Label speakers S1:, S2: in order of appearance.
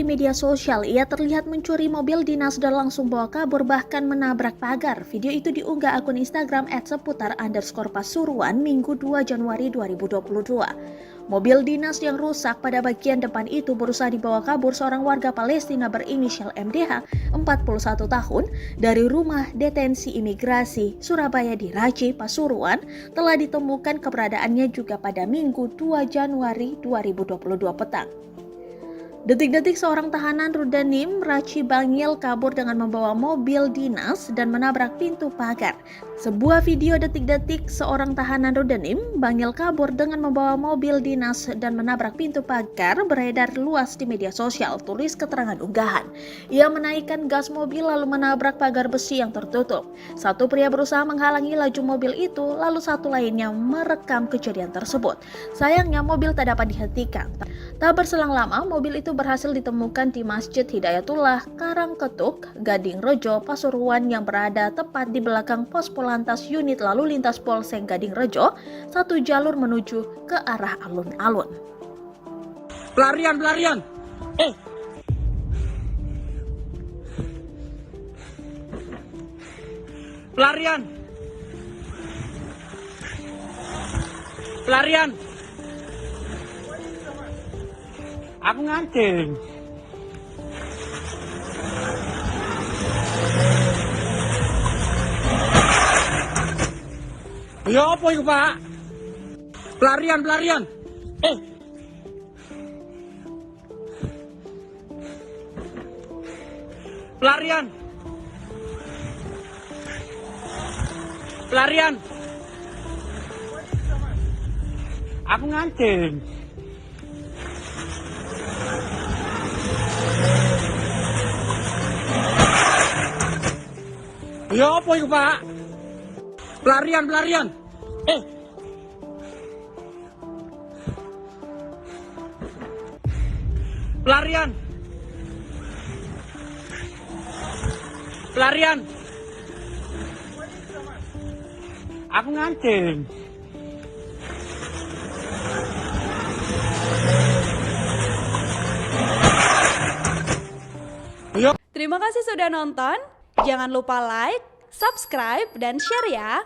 S1: di media sosial. Ia terlihat mencuri mobil dinas dan langsung bawa kabur, bahkan menabrak pagar. Video itu diunggah akun Instagram @seputar_pasuruan Minggu 2 Januari 2022. Mobil dinas yang rusak pada bagian depan itu berusaha dibawa kabur seorang warga Palestina berinisial MDH, 41 tahun, dari rumah detensi imigrasi Surabaya di Raji, Pasuruan. Telah ditemukan keberadaannya juga pada Minggu 2 Januari 2022 petang. Detik-detik seorang tahanan Rudanim Raci Bangil kabur dengan membawa mobil dinas dan menabrak pintu pagar. Sebuah video detik-detik seorang tahanan Rudanim Bangil kabur dengan membawa mobil dinas dan menabrak pintu pagar beredar luas di media sosial, tulis keterangan unggahan. Ia menaikkan gas mobil lalu menabrak pagar besi yang tertutup. Satu pria berusaha menghalangi laju mobil itu, lalu satu lainnya merekam kejadian tersebut. Sayangnya mobil tak dapat dihentikan. Tak berselang lama, mobil itu berhasil ditemukan di Masjid Hidayatullah, Karangketuk, Gading Rejo, Pasuruan yang berada tepat di belakang pos Polantas unit lalu lintas Polsek Gading Rejo, satu jalur menuju ke arah alun-alun.
S2: Pelarian. Aku ngancing. Ya apa itu, Pak? Pelarian. Pelarian. Aku ngancing. Ya apa itu, Pak? Pelarian. Aku ngancing.
S3: Terima kasih sudah nonton. Jangan lupa like, subscribe, dan share ya.